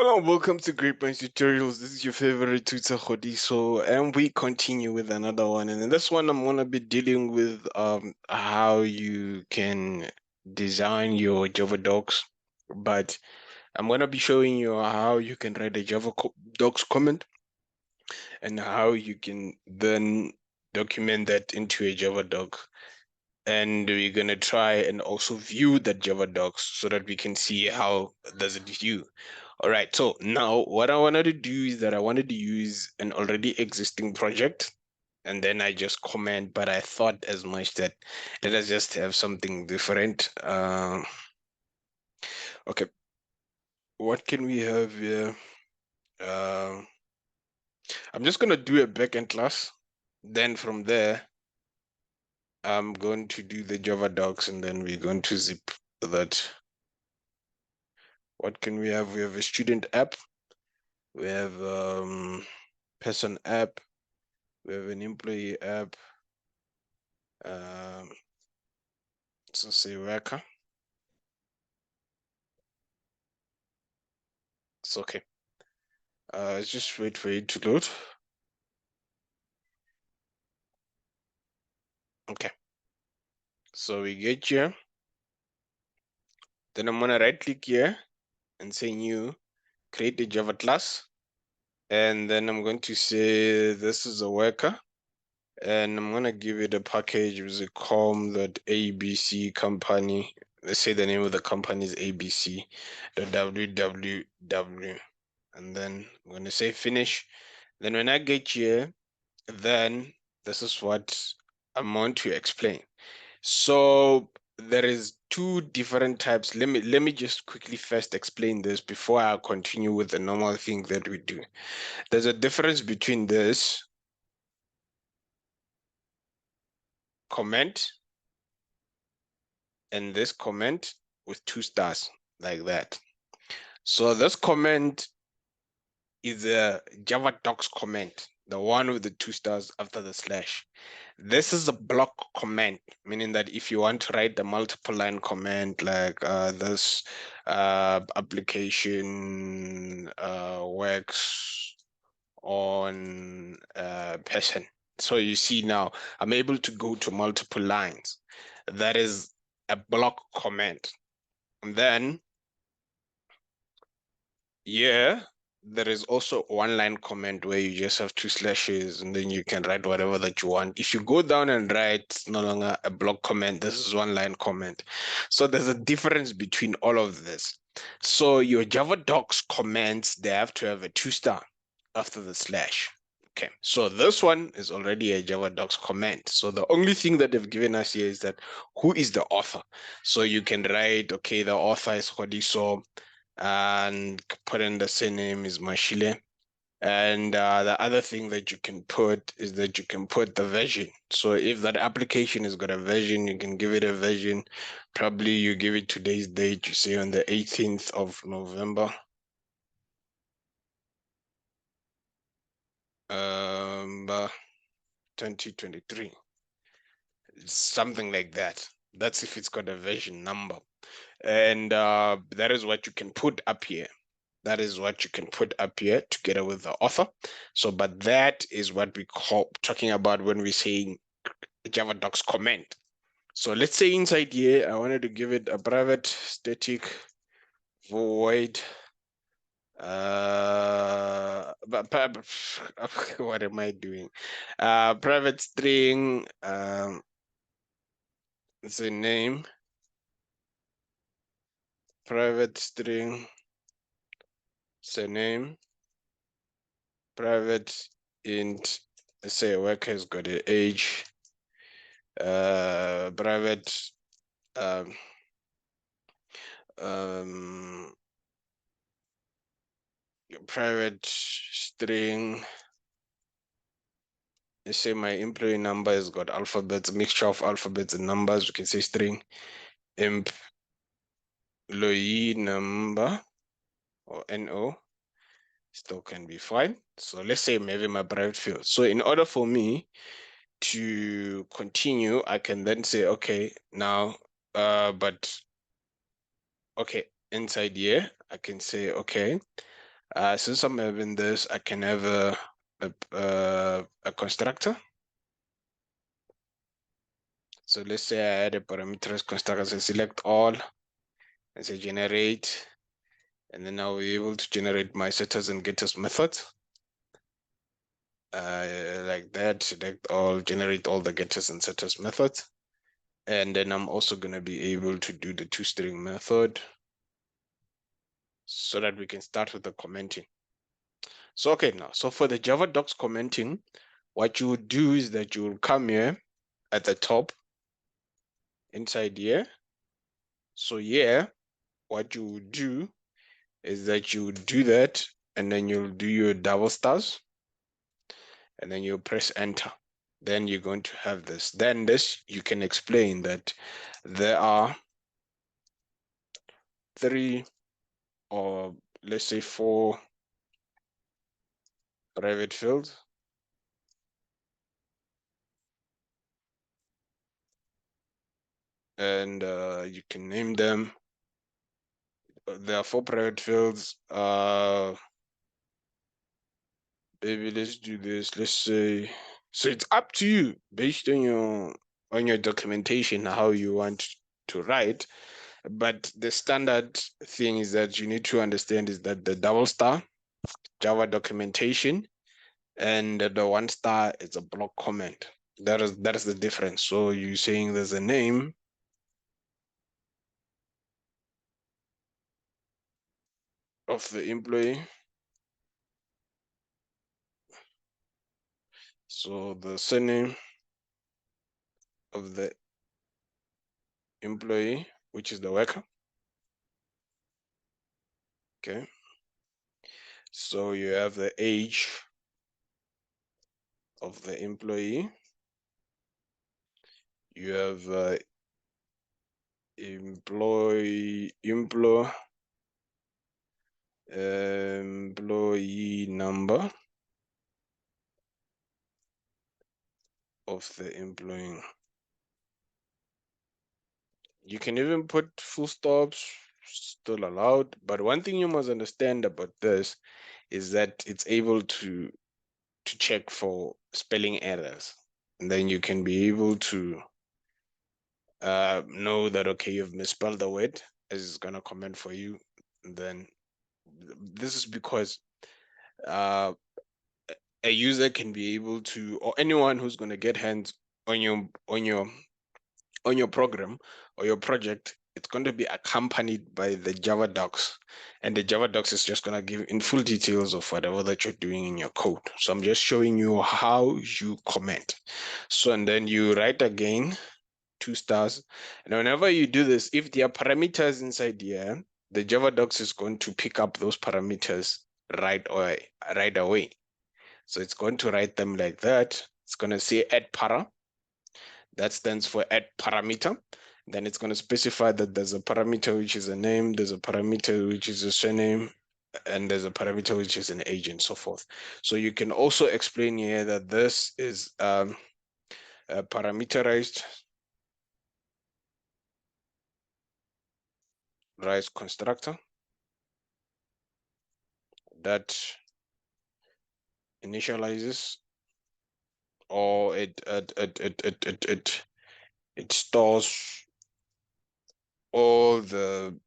Hello, welcome to Great Minds Tutorials. This is your favorite tutor Khodiso, and we continue with another one. And in this one, I'm gonna be dealing with how you can design your Java docs, but I'm gonna be showing you how you can write a docs comment and how you can then document that into a Java doc. And we're gonna try and also view that Java docs so that we can see how does it view. All right, so now what I wanted to do is that I wanted to use an already existing project and then I just comment, but I thought as much that let us just have something different. Okay, what can we have here? Uh, I'm just gonna do a backend class. Then from there, I'm going to do the Java docs and then we're going to zip that. What can we have? We have a student app. We have person app. We have an employee app. Um, so say worker. It's okay. Let's just wait for it to load. Okay. So we get here. Then I'm gonna right click here and say new, create a Java class. And then I'm going to say this is a worker. And I'm gonna give it a package with a com.abc company. Let's say the name of the company is abc.www. And then I'm gonna say finish. Then when I get here, then this is what I'm going to explain. So there is two different types. Let me just quickly first explain this before I continue with the normal thing that we do. There's a difference between this comment and this comment with 2 stars like that. So this comment is a Java docs comment, the one with the 2 stars after the slash. This is a block comment, meaning that if you want to write the multiple line comment like this application works on a person. So you see now, I'm able to go to multiple lines. That is a block comment. And then, yeah, there is also one line comment where you just have 2 slashes and then you can write whatever that you want. If you go down and write, it's no longer a block comment, this is one line comment. So there's a difference between all of this. So your Java docs comments, they have to have a 2 star after the slash. Okay, so this one is already a Java docs comment. So the only thing that they've given us here is that who is the author. So you can write, okay, the author is Khodiso, and put in the surname is Mashile. And the other thing that you can put is that you can put the version. So if that application has got a version, you can give it a version. Probably you give it today's date, you say on the 18th of November. 2023. Something like that. That's if it's got a version number. And that is what you can put up here. That is what you can put up here together with the author. So, but that is what we call talking about when we're saying Java docs comment. So let's say inside here, I wanted to give it a private static void. What am I doing? Private string, it's a name, private string, it's a name, private int, let's say a worker has got an age, private private string. Let's say my employee number has got alphabets, a mixture of alphabets and numbers. We can say string employee number or NO still can be fine. So let's say maybe my private field. So in order for me to continue, I can then say, okay, now, but okay, inside here, I can say, okay, Since I'm having this, I can have a constructor. So let's say I had a parameterized constructor. So select all and say generate, and then I'll be able to generate my setters and getters methods. Like that, select all, generate all the getters and setters methods. And then I'm also going to be able to do the toString method so that we can start with the commenting. So, okay, now, so for the Java docs commenting, what you would do is that you will come here at the top inside here. So here, what you would do is that you would do that, and then you'll do your double stars, and then you'll press enter. Then you're going to have this. Then this, you can explain that there are 3 or let's say 4 private fields. And you can name them. There are 4 private fields. Maybe let's do this. Let's say, so it's up to you based on your documentation how you want to write. But the standard thing is that you need to understand is that the double star Java documentation and the 1 star is a block comment. That is the difference. So you're saying there's a name of the employee. So the surname of the employee, which is the worker. Okay. So you have the age of the employee. You have employee number of the employee. You can even put full stops, still allowed. But one thing you must understand about this is that it's able to check for spelling errors. And then you can be able to know that, okay, you've misspelled the word, as it's going to comment for you. And then this is because a user can be able to, or anyone who's going to get hands on your program or your project, it's going to be accompanied by the Java docs, and the Java docs is just going to give in full details of whatever that you're doing in your code. So I'm just showing you how you comment. So, and then you write again 2 stars, and whenever you do this, if there are parameters inside here, the Java docs is going to pick up those parameters right away. So it's going to write them like that. It's going to say add para. That stands for add parameter. Then it's going to specify that there's a parameter which is a name, there's a parameter which is a surname, and there's a parameter which is an age, and so forth. So you can also explain here that this is a parameterized constructor that initializes, or it stores all the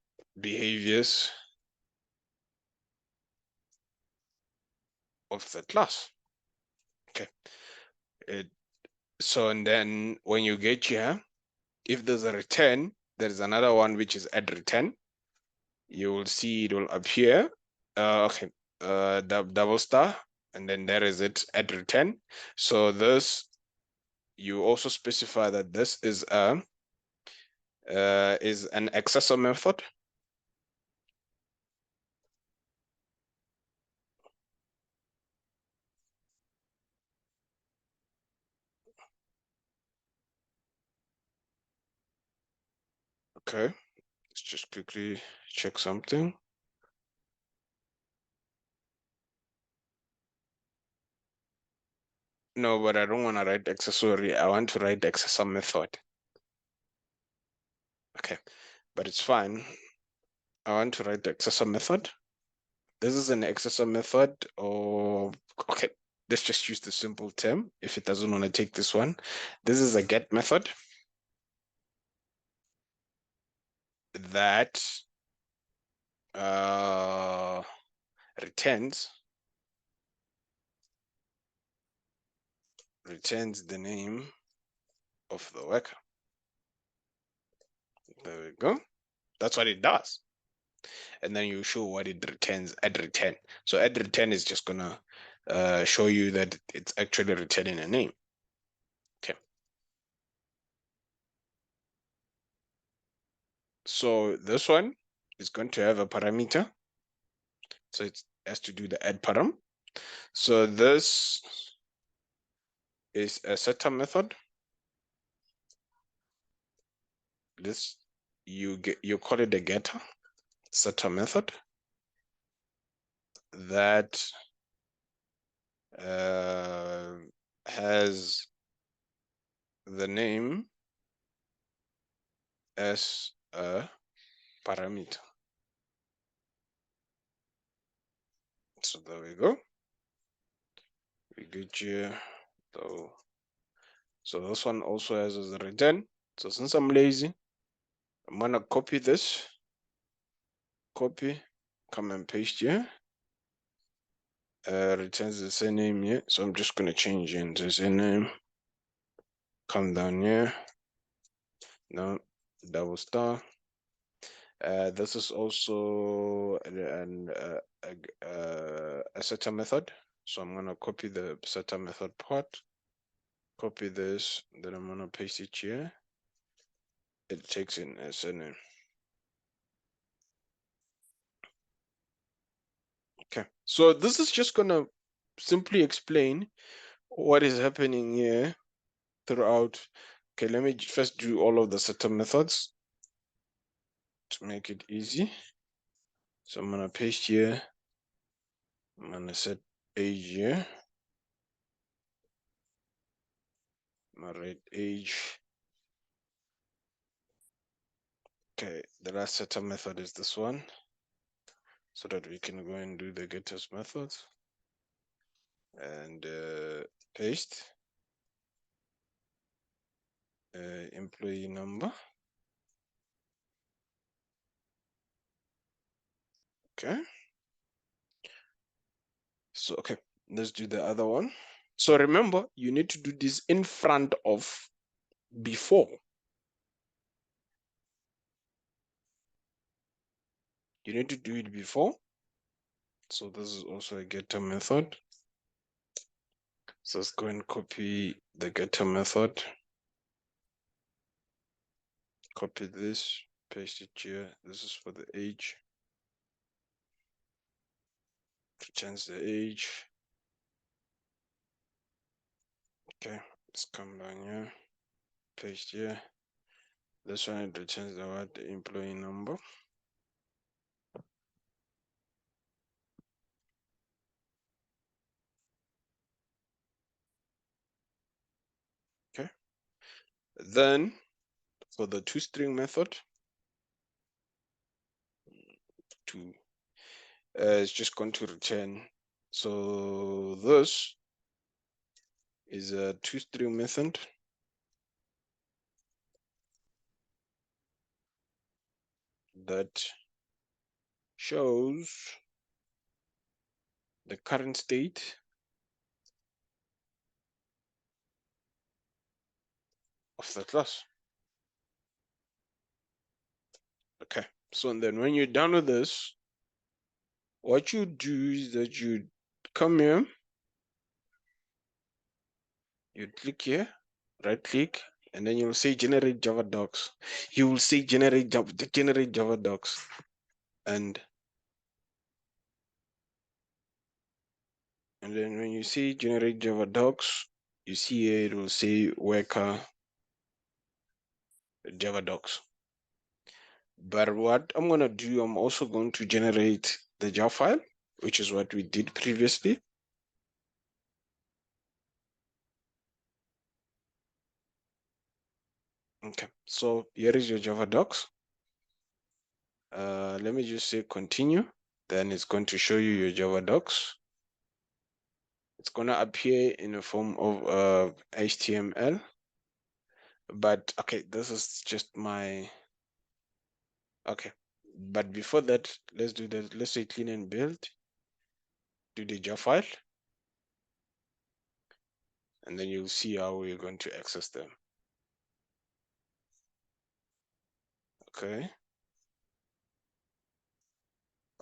behaviors of the class. Okay. So, and then when you get here, if there's a return, there's another one which is add return. You will see it will appear. Okay, double star, and then there is it, add return. So this, you also specify that this is an accessor method. Okay, let's just quickly check something. No, but I don't want to write accessory. I want to write accessor method. Okay, but it's fine. I want to write the accessor method. This is an accessor method, or okay, let's just use the simple term if it doesn't want to take this one. This is a get method that returns the name of the worker. There we go. That's what it does. And then you show what it returns at return. So at return is just gonna show you that it's actually returning a name. Okay. So this one is going to have a parameter. So it has to do the add param. So this is a setter method. This you call it a getter setter method that has the name as a parameter. So there we go. We get here though. So this one also has as a return. So since I'm lazy, I'm gonna copy this, copy, come and paste here. Returns the same name here. So I'm just gonna change into the same name. Come down here. Now double star. This is also a setter method. So I'm gonna copy the setter method part, copy this, then I'm gonna paste it here. It takes in as a name. Okay, so this is just gonna simply explain what is happening here throughout. Okay, let me first do all of the setter methods to make it easy. So I'm gonna paste here. I'm gonna set age here. I'm gonna write age. Okay, the last setter method is this one, so that we can go and do the getters methods and paste employee number. Okay. So, okay, let's do the other one. So remember, you need to do this in front of before. You need to do it before. So this is also a getter method. So let's go and copy the getter method. Copy this, paste it here. This is for the age. Change the age. Okay, let's come down here, paste here. This one to change the what, the employee number. Okay. Then for the toString method, it's just going to return. So this is a toString method that shows the current state of the class. Okay, so then when you're done with this, what you do is that you come here, you click here, right click, and then you'll say generate Java docs. You will say generate Java docs, and then when you see generate Java docs, you see here it will say worker Java docs. But what I'm gonna do, I'm also going to generate the Java file, which is what we did previously. Okay, so here is your Java docs. Let me just say continue. Then it's going to show you your Java docs. It's going to appear in a form of HTML. But okay, this is just my, okay. But before that, let's do that. Let's say clean and build, do the Java file, and then you'll see how we're going to access them. Okay.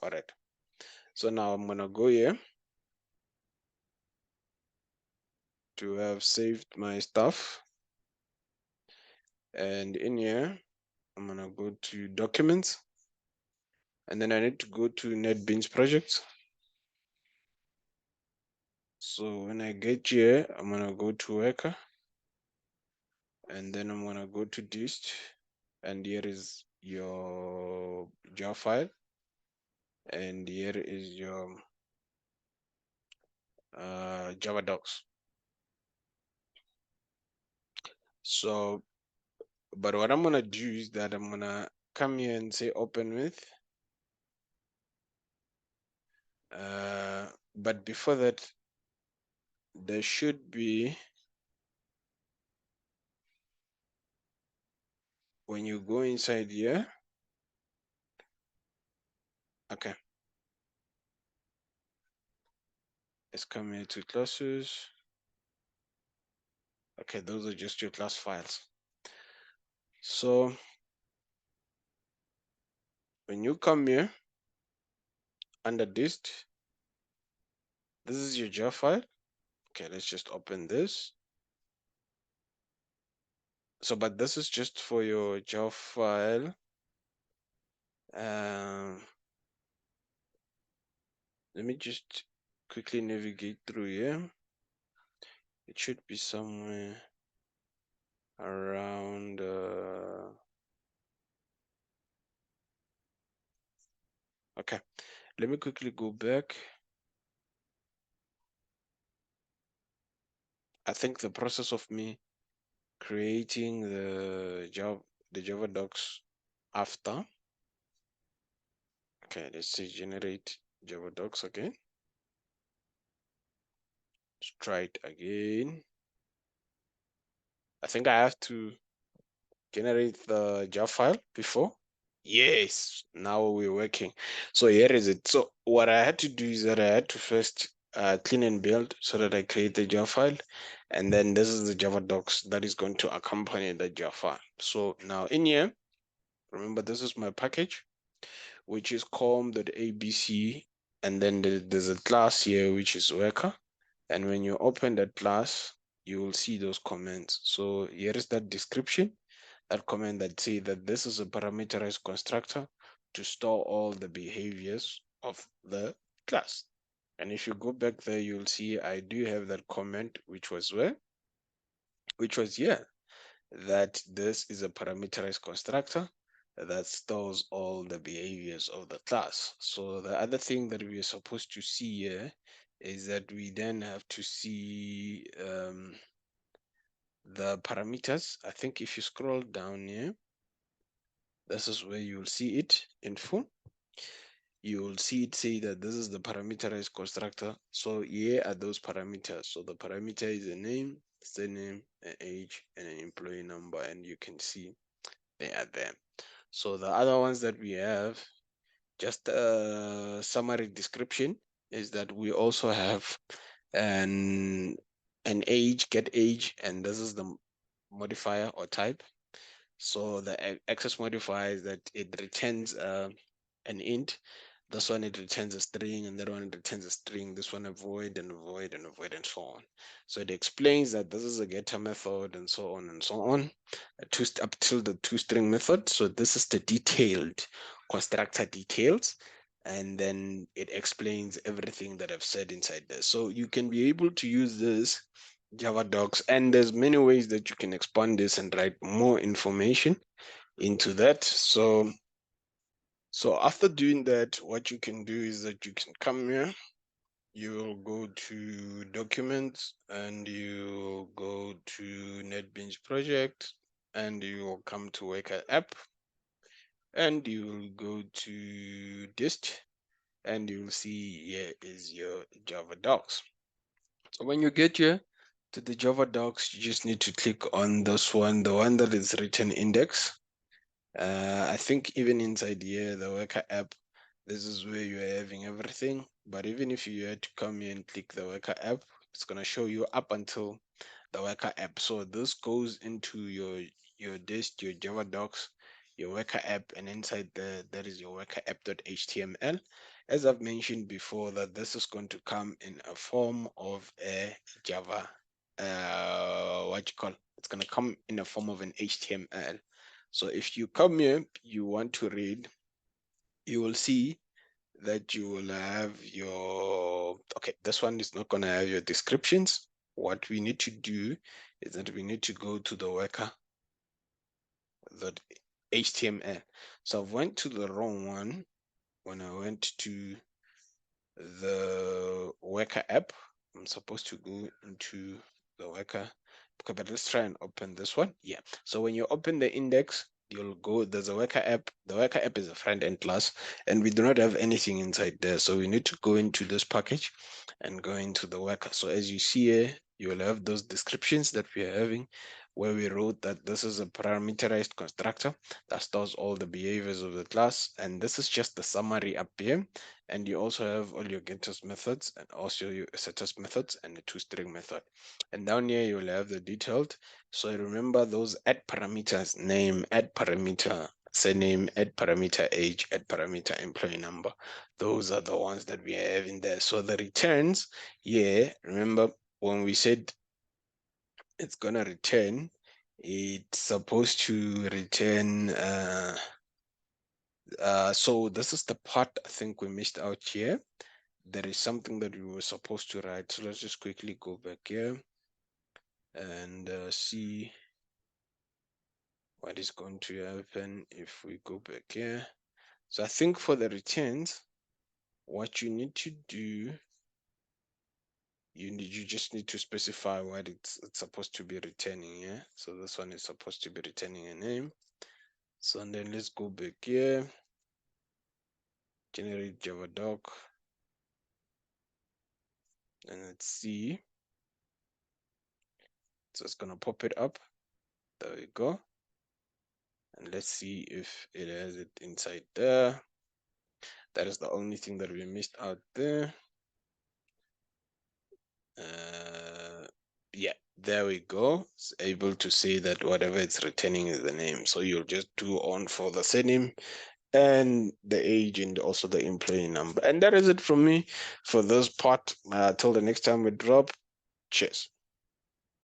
All right. So now I'm gonna go here to have saved my stuff. And in here, I'm gonna go to documents, and then I need to go to NetBeans projects. So when I get here, I'm gonna go to worker, and then I'm gonna go to dist, and here is your jar file, and here is your Java docs. So, but what I'm gonna do is that I'm gonna come here and say open with. But before that, there should be, when you go inside here, okay, let's come here to classes. Okay, those are just your class files. So when you come here under dist, this is your jar file. Okay, let's just open this. So, but this is just for your jar file. Let me just quickly navigate through here. It should be somewhere around okay, let me quickly go back. I think the process of me creating the Java docs after, okay, let's say generate Java docs again. Let's try it again. I think I have to generate the Java file before. Yes, now we're working. So here is it. So what I had to do is that I had to first clean and build so that I create the Java file. And then this is the Java docs that is going to accompany the Java file. So now in here, remember this is my package, which is com.abc. And then there's a class here, which is worker. And when you open that class, you will see those comments. So here is that description, that comment that say that this is a parameterized constructor to store all the behaviors of the class. And if you go back there, you'll see I do have that comment, which was where? Which was here, that this is a parameterized constructor that stores all the behaviors of the class. So the other thing that we are supposed to see here is that we then have to see the parameters. I think if you scroll down here, this is where you'll see it in full. You will see it say that this is the parameterized constructor. So here are those parameters. So the parameter is a name, surname, an age, and an employee number, and you can see they are there. So the other ones that we have, just a summary description, is that we also have an age, get age, and this is the modifier or type. So the access modifier is that it returns an int. This one it returns a string, and that one it returns a string. This one a void and a void and a void and so on. So it explains that this is a getter method and so on and so on, up till the toString method. So this is the detailed constructor details, and then it explains everything that I've said inside there. So you can be able to use this Java docs, and there's many ways that you can expand this and write more information into that. So after doing that, what you can do is that you can come here, you will go to documents, and you go to NetBeans project, and you will come to Worker app, and you will go to dist, and you'll see here is your Java docs. So when you get here to the Java docs, you just need to click on this one, the one that is written index. I think even inside here, the worker app, this is where you are having everything. But even if you had to come here and click the worker app, it's going to show you up until the worker app. So this goes into your disk, your Java docs, your worker app, and inside there, that is your worker app.html. As I've mentioned before, that this is going to come in a form of a Java, what you call, it's going to come in a form of an HTML. So if you come here, you want to read, you will see that you will have your, okay, this one is not going to have your descriptions. What we need to do is that we need to go to the worker.html. So I went to the wrong one when I went to the worker app. I'm supposed to go into the worker. Okay, but let's try and open this one. Yeah. So when you open the index, you'll go, there's a worker app. The worker app is a front-end class, and we do not have anything inside there. So we need to go into this package and go into the worker. So as you see here, you will have those descriptions that we are having, where we wrote that this is a parameterized constructor that stores all the behaviors of the class. And this is just the summary up here. And you also have all your getters methods and also your setters methods and the toString method. And down here, you'll have the detailed. So remember those add parameters, name, add parameter, surname, add parameter age, add parameter employee number. Those are the ones that we have in there. So the returns, yeah, remember when we said it's going to return, it's supposed to return, so this is the part I think we missed out here. There is something that we were supposed to write. So let's just quickly go back here and see what is going to happen if we go back here. So I think for the returns, what you need to do, you just need to specify what it's supposed to be returning. Yeah. So this one is supposed to be returning a name. So and then let's go back here, generate Java doc, and let's see. So it's gonna pop it up. There we go. And let's see if it has it inside there. That is the only thing that we missed out there. Yeah, there we go. It's able to say that whatever it's returning is the name. So you'll just do on for the surname and the age and also the employee number. And that is it from me for this part. Till the next time we drop. Cheers.